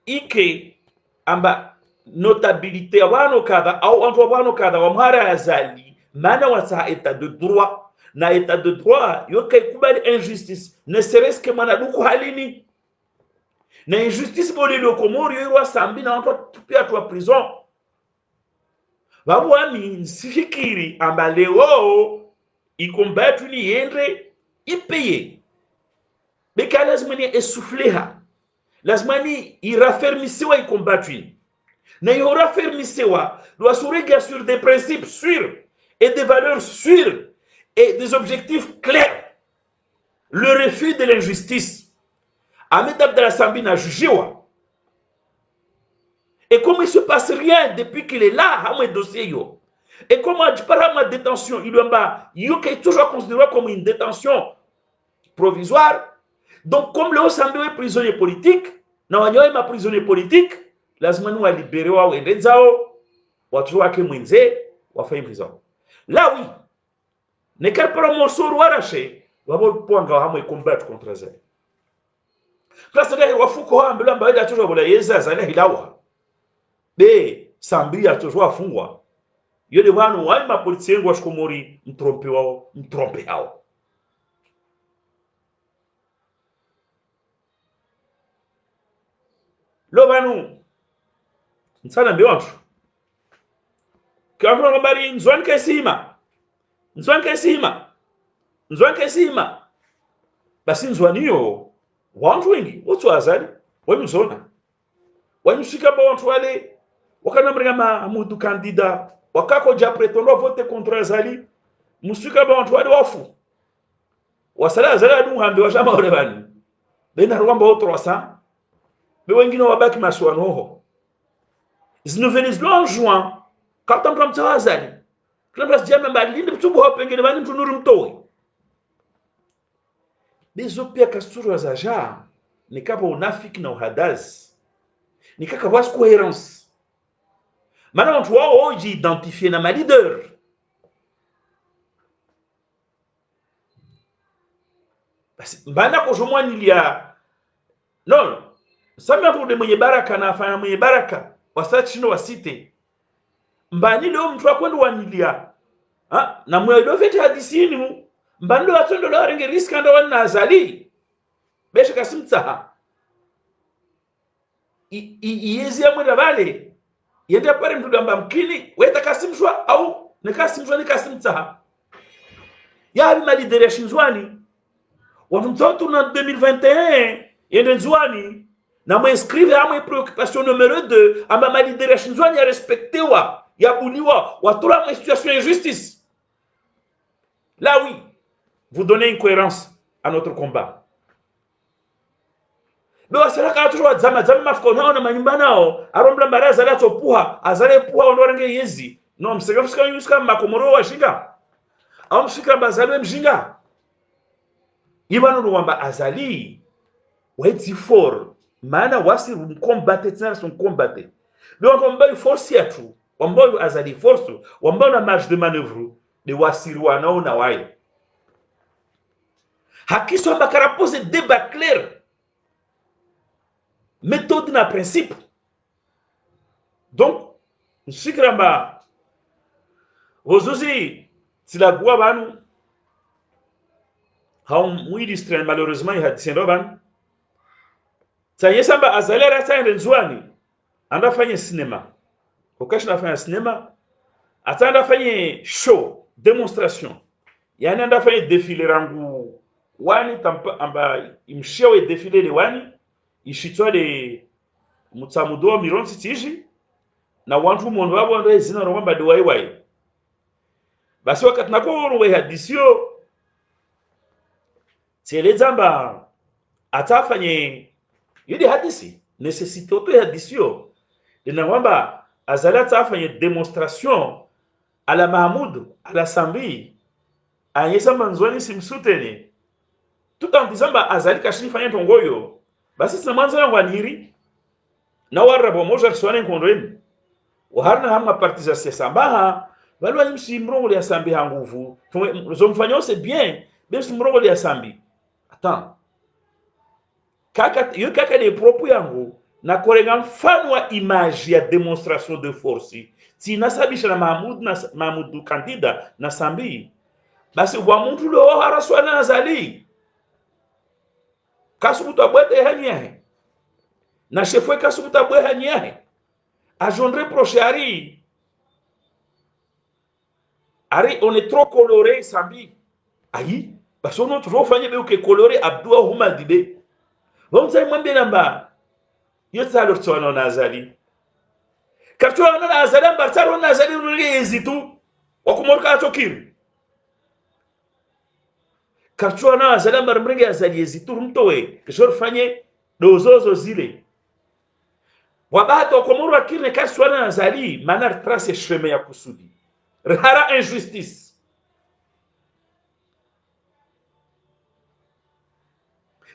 ike amba notabilité wano kadha au antu wano kadha wa mhara Azali maana wasa état de droit na état de droit yokai kubali injustice ne serait-ce que manaduku halini na injustice boli lo komori yo sambi na watu tupia tu prison babu ami sifikiri amba leo ikombatu ni yendre ipeye beka lazima ni essouffler lazima ni iraffermissewa ikombatu na iraffermissewa doit se regarder sur des principes sûrs et des valeurs sûres et des objectifs clairs. Le refus de l'injustice. Ahmed Abdallah Sambi n'a jugé. Et comme il ne se passe rien depuis qu'il est là, à mon dossier, et comme par ma détention, il est toujours considéré comme une détention provisoire. Donc, comme le Sambi est prisonnier politique, na ma prisonnier politique, lazima nous libérer wa wendezao, watu wake mwenze, wafanye prison. Là oui, ne quel pas morceau warache, wabo poanga hamwe combattre contre ça. Place de wafuko ambula mbaida toujours bola yeza zale hilawa. Be Sambi a toujours afungwa. Yo de wanu wa ma politicien ngwa shikomori mtrompe hao. Lo banu nsana mbewantu. Kwa ngabari nzwanke sima basi nzwaniyo wantu wengi wotu azali wemzona wanyushika ba wantu wale wakanamringa Mahamudu kandida wakako ja pretendo vote contre azali mushika ba wantu wale wafu wasala azali adu hambe washama wale bani bena rwamba wotu 300 be wengine wabaki maswanoho zinovenizlo en juin quand on prend ça azali klabas jama balinde tubo hopengene bani tunuru mtowe bezo pia kasuru azaja ni kapa unafiki na uhadaz ni kaka was cohérence mana watu wao hoje identifier na ma leader basi mbana ko jomwani lia non sasa mtu mwenye baraka na afanya mwenye baraka wasati chino wasite mbani leo mtu akwenda wanilia na mwe vete hadisini mu mbando watondo la renge riska ndo wana azali besha kasimtsaha iyezi ya mwenda bale yende pare mtu amba mkini weta kasimshwa au ni kasimtsaha ya habi malidere shinzwani watu mtoto na 2021 yende nzwani na mwe inscrive à mwe préoccupation numéro 2 amba malidere shinzwani ya respectewa ya buliwa watola mwe situation injustice. Là oui, vous donnez une cohérence à notre combat. Bewa saraka atujwa zama mafiko nao na manyumba nao arombla baraza la topuha azale puha ondorenge yezi no msega fika yuska makomoro wa shinga au mshika bazalwe mjinga ibanu ruwamba azali weti for maana wasi mkombate tena son combattre bewa komba force yatu wambo azali force wambo na marge de manœuvre de wasirwa nao na waye hakiso bakara pose débat clair méthode na principe donc nsikramba wozuzi tilagwa banu haum distraire malheureusement il hadisendo banu samba azalera tayende nzwani anda fanye cinema okashi na fanye cinema atanda fanye show démonstration yani anda fanye défilé rangu wani tampa amba imshewe défilé de wani ishitwa de mutsamudo mironsi tiji na wantu mondo wabo ndo zina romba de wai basi wakati nakoro we hadisio tielezamba atafanye yidi hadisi necessite auto hadisio ina kwamba azalata afanye démonstration à la Mahamudu à la Sambi anyesa manzwani simsutene tout en disant ba azali kashini fanya tongoyo basi sinamanza ngwaniri na warabo moja swane nkondweni waharna hamma partiza samba balwa imsi mrongo ya Sambi hanguvu zomfanya c'est bien besi mrongo ya Sambi attends kaka de propos yangu na korenga mfano wa image ya démonstration de force tina sabisha na Mahamudu kandida na Sambi basi wa muntu lo haraswana azali kasubuta bwete hanyahe na chefwe kasubuta bwe hanyahe ajondre proche ari on est trop coloré sambi ayi basi on toujours fanye be que coloré abdua huma dibe vamsa mwambie namba yote alortwana na azali kartwa na azali ambartaro na azali rulizi tu wakumorka atokiri kartwa na azali ambarmrenge azali yezitu mtowe kishor fanye dozozo zile wabato wakomoro akirne kartwa na azali manar trace chemin ya kusudi rara injustice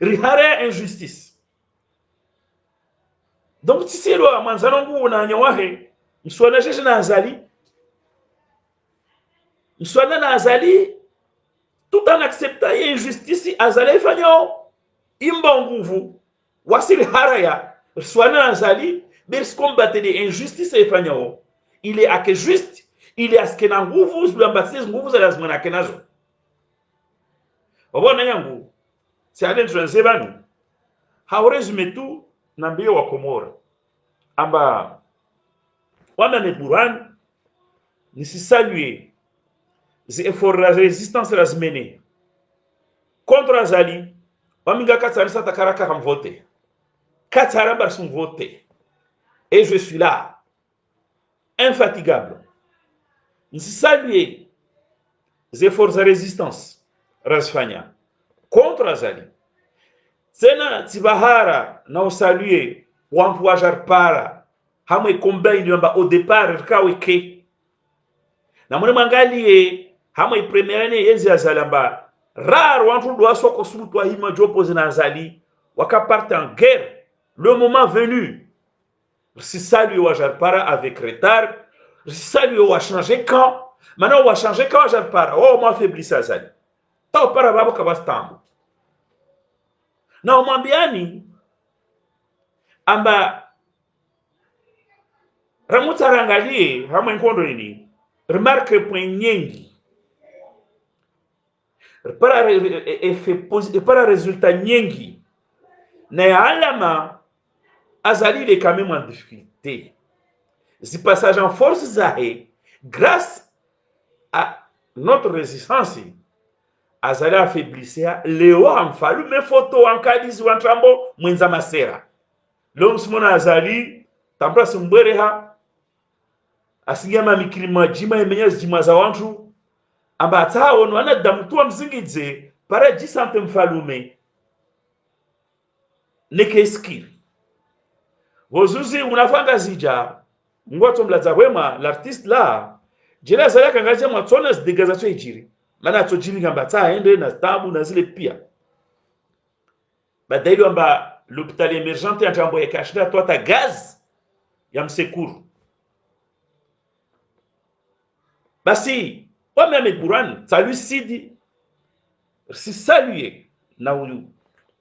rihara injustice donc tiselo manzano ngu na nyawahe mswana jeje na azali mswana na azali tout en acceptant injustice azali fanyo imba nguvu wasili haraya mswana na azali bers combattre des injustices fanyo il est ake juste il est aske na nguvu zibambatize nguvu za lazima na kenazo wabona yangu si alen transebanu haurezume tu na mbio wa Komora amba wana Medburan ni si saluer les efforts la résistance razmene contre azali waminga katsari sata karaka kam voter katsara bar son voter et je suis là infatigable ni si saluer les efforts de résistance razfanya contre azali sena tibahara na usaluer wampu wajarpara hamwe combine yamba au départ kaweke na mwana mangalie hamwe première année yenzi azalamba rare wantu doit soko sutu hima jopoze na azali wakaparte en guerre le moment venu si saluer wajarpara avec retard si saluer wa changer quand maintenant wa changer quand wajarpara oh moi faibli azali ta para babo kabastambo na umwambiani amba ramutarangalie hamwe nkondo nini remarque point nyengi para effet positif para résultat nyengi na alama azali il est quand même en difficulté si passage en force zahe grâce à notre résistance azali affaiblissea leo amfalu me photo ankadizi wantrambo mwenza masera leo msimona azali tambra simbwereha asingema mikilima jima emenyezi jima za wantu amba atao no anadamutua mzingidze para jisante mfalume nekeskiri vozuzi unafanga zija ngoto mlaza wema l'artiste là jela zala kangaje mwatsona zidegazacho ejiri mana atojiri ngamba ta ende na tabu na zile pia badaili amba l'hôpital émergent ya jambo ya kashida toata gaz ya msekuru basi wame Medburan salut sidi si saluer na uyu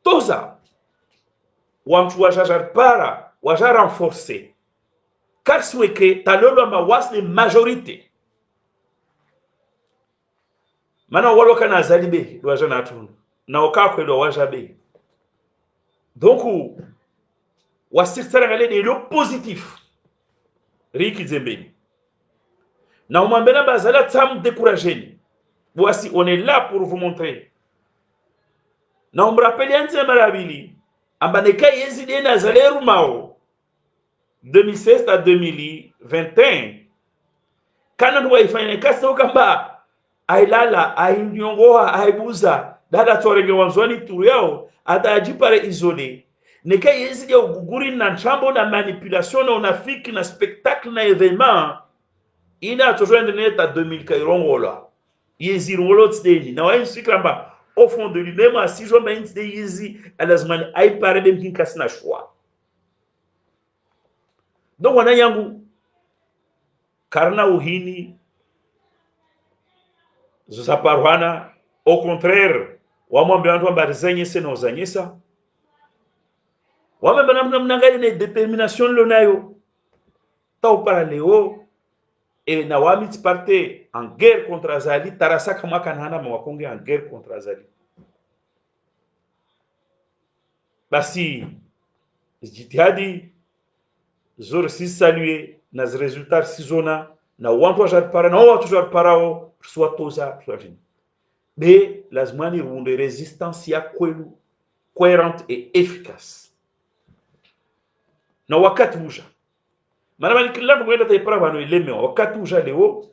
toza wantu wajajar para waja renforcer car soueke talolo amba wasle majorité mana walo kana zalibe waja na tunu na okakwe lo waja be donc wasirtara ngale de lo positif riki zembeni na umambela bazala tam décourager voici on est là pour vous montrer na umrapeli anze marabili ambaneka yezide na zaleru mao 2016 à 2021 kana ndo waifanya kasa ukamba ailala ainyongoa aibuza dada torege wanzwani turu yao atajipare isolé neka yezide uguguri na nchambo na manipulation na unafiki na spectacle na événement ina toujours neta 2000 kairongola yezirongolo tsteni na wa insikramba au fond de lui-même si je m'en dis yezi alazman ay pare dem kin kasna choix donc wana yangu karna uhini zosaparwana au contraire wamwambia watu amba zenye seno zanyesa wamemba namnangali na détermination lonayo tao para leo et na wamiti parte en guerre contre Azali tarasaka mwaka nana mwakonge en guerre contre Azali. Basi jitihadi zor si saluer nas resultats sizona na wantu wajar para na watu jar parao soit toza soit mais lazimani runde résistance ya kwelu cohérente et efficace na wakati uja maana bali kila mtu kwenda taipara bano eleme wakati uja leo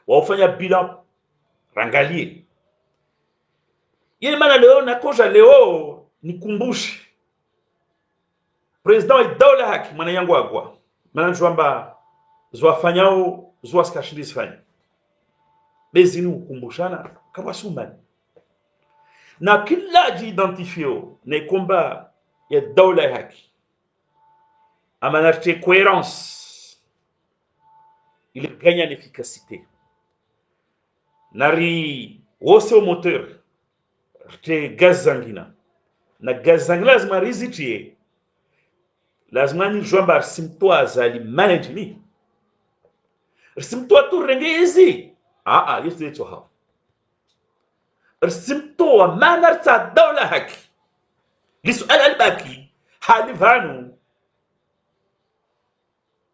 wafanya bilan rangalie yeye maana leo na koja leo nikumbushe president Daula haki mwana yangu agwa maana njwamba zwafanyao zwaskashindisi fanya bezini ukumbushana kama sumani na kila jiidentifio ne combat ya Daula haki amanarte cohérence il gagne en efficacité nari wose o moteur te gaz zangina na gaz zangina lazima rizitie lazima ni jwamba simto azali management simto tu rengezi yesu yetu hao simto wa manarta Daula haki lisuala albaki hali vanu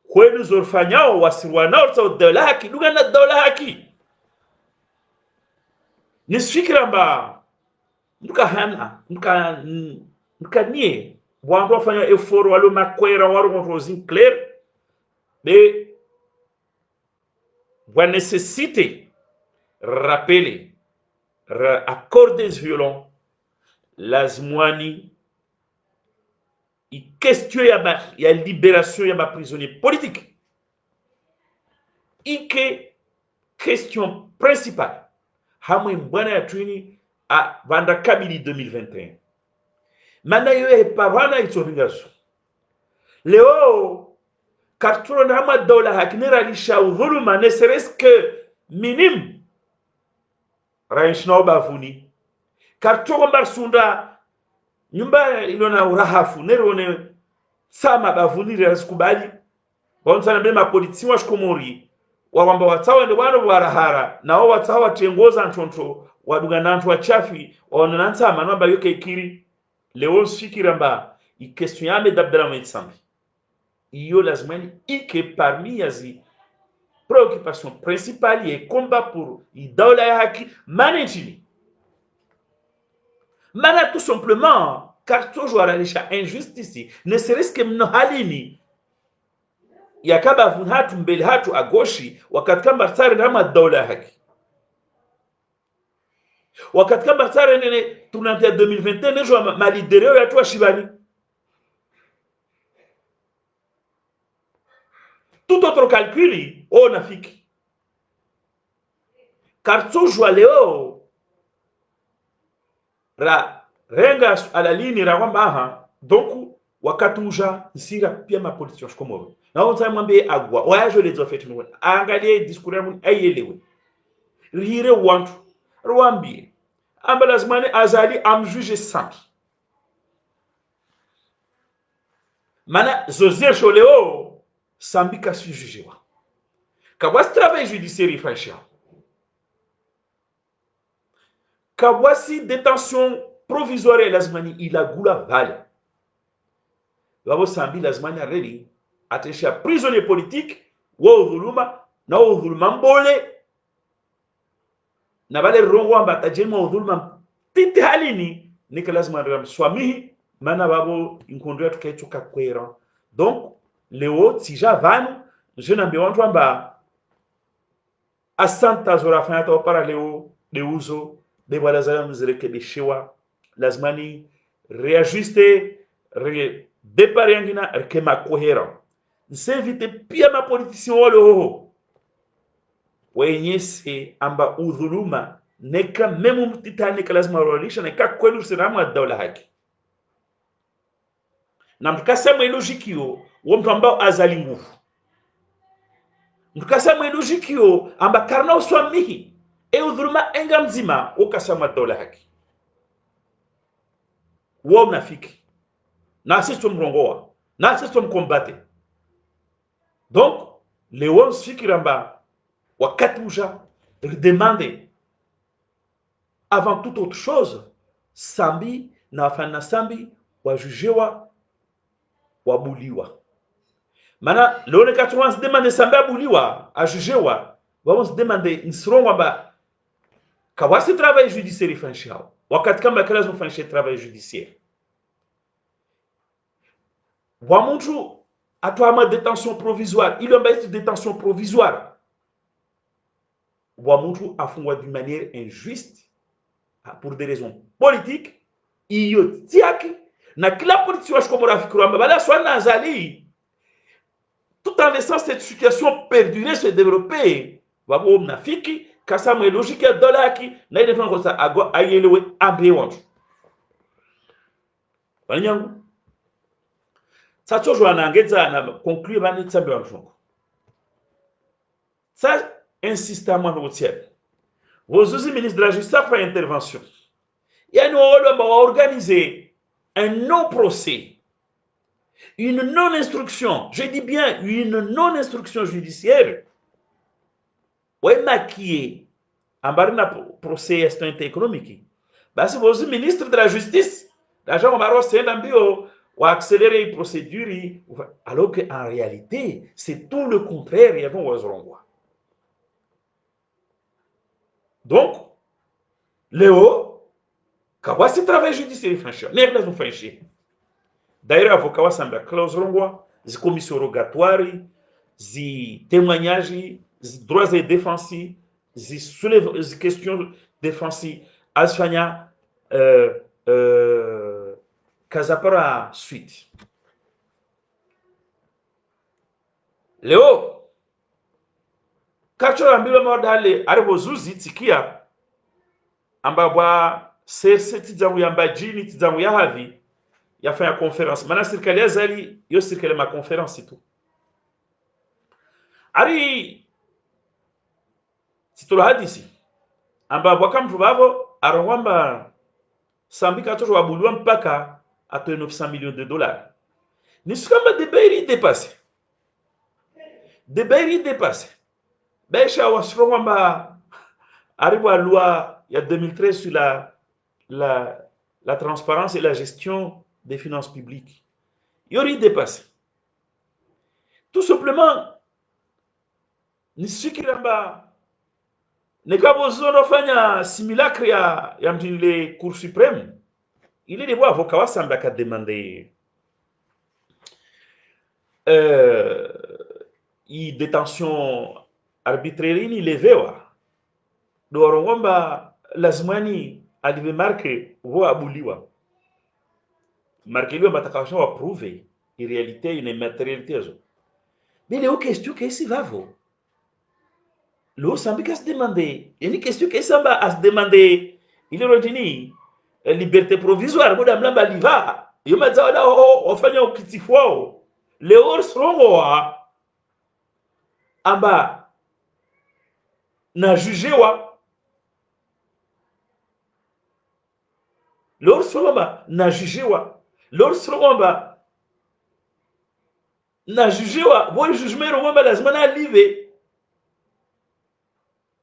kwenu zorfanyao wasiwanao ta Daula haki duga na Daula haki nisfikira mba nduka nie wandu wafanya effort walo makwera waro contrôle clair mais va nécessiter rappeler accorder violents lazimwani i question ya libération ya prisonnier politique ike question principale hamwe mbwana ya twini a vanda kabili 2021 mana yo parwana itovingazo leo karturo na hama Daula haki niralisha udhuluma ne serait-ce que minime raishna bavuni karturo mbarsunda nyumba ilona urahafu nerone sama bavuni rasikubali bonza na bema politisi washkomori wawamba watawa ndi wano warahara nao watawa tengoza ntonto waduga nantu wachafi waonananta manamba yoke ikiri leo sikira mba i question yame dabdala mwensambi iyo lazimani ike parmi yazi préoccupation principale et combat pour i Daula ya haki managini mana tout simplement car toujours aralisha injustice ne serait-ce que mno halini yakaba hatu mbele hatu agoshi wakati kama tsari ndama Daula haki wakati kama tsari nene tunantia 2021 nejo malidereo ya tuwa shibani tout autre calcul nafiki karto jwa leo renga ala lini ra kwamba donc wakati uja nsira pia mapolitiki washkomoro na wonza mwambie agwa waje lezo fetu nwa angalie discours yamu ayelewe rihire wantu rwambie amba lazimane azali amjuge simple mana zozier sholeo sambika si jugewa kabwasi travail judiciaire ifasha kabwasi détention provisoire lazimani ilagula vale wabo sambi lazimani already atesha prisonnier politique wa udhuluma na udhuluma mbole na bale rongo amba tajema udhuluma titi halini nika lazima ramswamihi mana babo inkondria tukaituka kwera donc leo tija vanu je nambe wantu amba asanta zora fanyata opara leo de uzo de wala zala mzirekebishiwa lazimani reajuster depart yangina kema cohérent nsevite pia ma politicien wale hoho wenyese amba udhuluma neka memu mtitani lazima rolisha neka kwelu sinamu Daula haki na mtukasema ilojikio wo mtu ambao azali nguvu mtukasema ilojikio amba karna uswamihi udhuluma enga mzima ukasema Daula haki wo mnafiki na sisi tumrongoa na sisi tumkombate donc Léon Sikiramba, Wakatouja, demandait avant toute autre chose, Sambi na wafanya Sambi wajujewa wabuliwa. Mana Léon Katouan se demande Sambi abuliwa, ajujewa, vamos se demander Nsrongwamba kawasi travail judiciaire fanchao. Wakati kama kila zo fanche travail judiciaire. Wamuntu atwama détention provisoire, il y a une détention provisoire. Wamuntu afungwa d'une manière injuste pour des raisons politiques, idiotiques, na kila politique wash comme rafikuru bala swana azali tout en laissant cette situation perdurer, se développer. Wabo mnafiki kasa mwe logique ya dola yaki na ile fanga kosa ayelewe ambe wantu. Banyangu ça toujours anangeza na conclure bani tsambe wantu. Ça insistamment routière. Vos ministres de la Justice font intervention. Il y a nous organiser un non-procès, une non-instruction, je dis bien une non-instruction judiciaire. Oui, maquillé, en barina procès économique. Parce que vos ministres de la Justice, l'argent va c'est un bio, ou accélérer les procédures, alors qu'en réalité, c'est tout le contraire, il y a un donc, Léo, quand c'est travail judiciaire, n'est-ce pas fait. D'ailleurs, avocat samba clause rongwa, les commissions rogatoires, les témoignages, les droits et défensifs, les questions défensives, asfanya, Kazapara suite. Léo, kacho ambilo modale aribo zuzi tikia ambabwa serse tijangu yamba jini tijangu ya havi yafanya conference mana serikali ya zali yo serikali ma conference tu ari titolo hadisi ambabwa kamtu babo arongwamba sambi kacho wabulwa mpaka ato 900 millions de dollars ni sikamba de Beiri dépassé Besha wasrongwamba arrive à la loi il y a 2013 sur la transparence et la gestion des finances publiques. Il y aurait dépassé. Tout simplement, nisikiramba nekabozono fanya simulacre ya mjini Cour suprême. Il est des voix avocat wasamba ka demander détention arbitraire ni levewa dorongomba lazimani alive marque vo abuliwa marque liwa matakasho wa prouver en réalité une matérialité zo mais les questions que si vavo lo sambi ka se demander une question que samba a se demander il rojini liberté provisoire boda mlamba liva yoma zaoda ofanya ukitifwao leo srongo amba na jugewa lor solomba na jugewa lor solomba na jugewa bo jugement romba lazima na live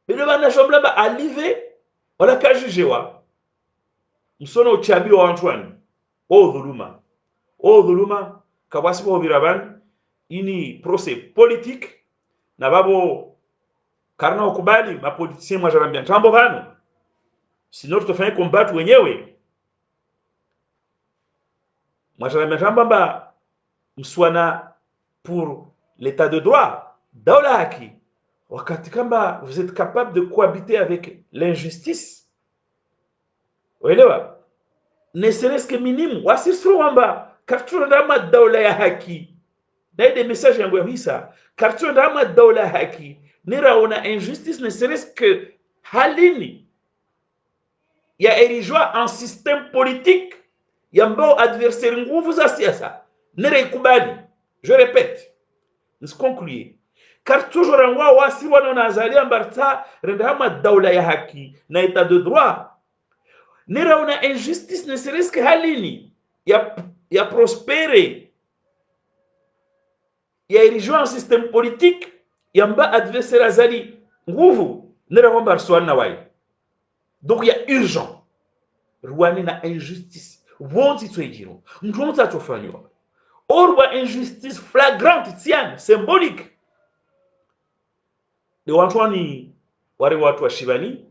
bele bana shomla ba alive wala ka jugewa msono uchabi wa Antoine o dhuluma kabasi bo biraban ini procès politique na babo karna ukubali mapoliticiens mwajarambia tambo hano sinon tutafanya combat wenyewe mwajarambia tambamba mswana pour l'état de droit daula haki wakati kamba vous êtes capable de cohabiter avec l'injustice uelewa ne serait-ce que minimum wasisro wamba kartura ndama daula ya haki na des messages yangu hisa kartura ndama daula ya haki niraona injustice ne serait-ce que halini ya erijwa en système politique yambao adversaire nguvu za siasa niraikubali je répète nous concluer car toujours en wasi wana azalia mbarta rendama daula ya haki na état de droit niraona injustice ne serait-ce que halini ya prospérer ya erijwa en système politique yamba adversaire azali nguvu nera kwamba arsuani na wai. Donc il y a urgent rwani na injustice wonti twejiro mtonza tofanywa orwa injustice flagrante tiane symbolique de wantwani wale watu wa shibani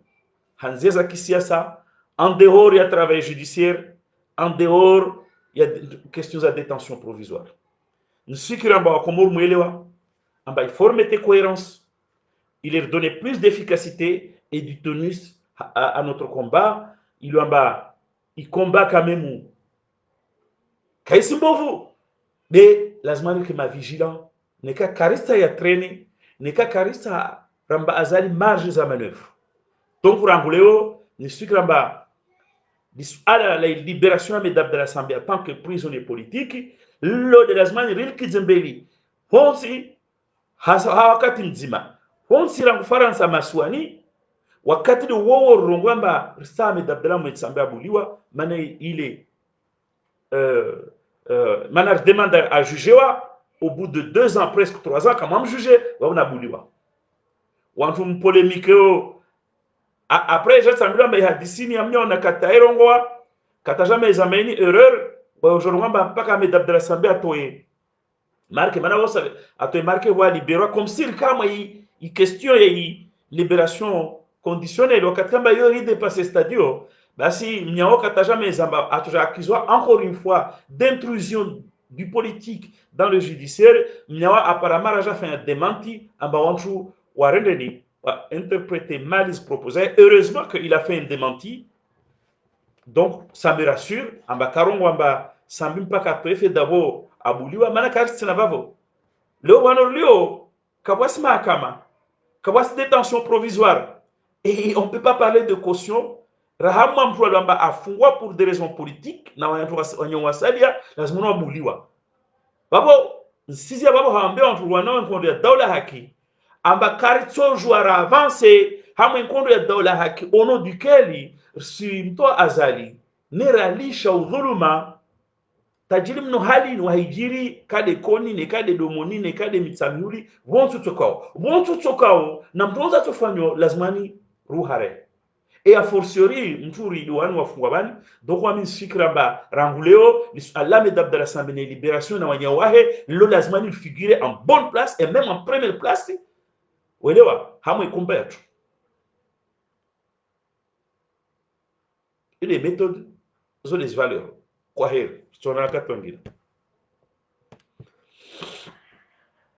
hanzeza kisiasa en dehors ya travail judiciaire en dehors ya questions de détention provisoire nsikiramba wakomor mwelewa amba il faut remettre cohérence, il leur donner plus d'efficacité et du tonus à notre combat. Il combat quand même. Kaisimbovu. Mais lazima que ma vigilant. Ne ka karista ya traîner. Ne ka karista ramba azali marge à manœuvre. Donc pour Angoleo, ne suis ramba à la libération de l'Assemblée en tant que prisonnier politique. Lo de lazima ril kizembeli. Honsi wakati mzima honsira Ufaransa maswani wakati de wowo rongwamba Same Abdallah Mwetsambe abuliwa mana ile mana demande à juger au bout de 2 ans presque 3 ans quand même juger on abuliwa wantu polémique après je sambila mba hadisini amnya na katairongwa katajama ezameni erreur ba aujourd'hui mba mpaka Abdallah Sambe atoye marque mana wosa atoye marque wa libérer comme si kama i question ya libération conditionnelle wakati kama yo dépassé stadio basi mnyao katajama ezamba atoja akizwa encore une fois d'intrusion du politique dans le judiciaire mnyao apparemment raja fait un démenti amba wantu warendeni wa interpréter mal ce proposé. Heureusement qu'il a fait un démenti, donc ça me rassure amba karongo amba sambi mpaka toefe d'abord abuliwa mana karisi na bavo leo wanolio kabwasi mahakama kabwasi détention provisoire et on peut pas parler de caution rahamwa mtu alamba afungwa pour des raisons politiques na wanyo wasalia lazima abuliwa babo nsizia babo haambe watu wanao nkondo ya daula haki amba karito jouara avance hamwe nkondo ya daula haki ono duquel si mto azali neralisha udhuluma tajiri mno hali ni wahijiri kade koni ne kade domoni ne kade mitsamuli wontu tokao na mtonza tofanyo lazimani ruhare et a fortiori mturi diwani wafungwa bani donc wami fikra ba ranguleo alame d'Abdallah Sambe ne libération na wanyawahe lo lazimani figurer en bonne place et même en première place welewa hamwe kumba yatu et les méthodes sont des valeurs kwa heri sonaka twangina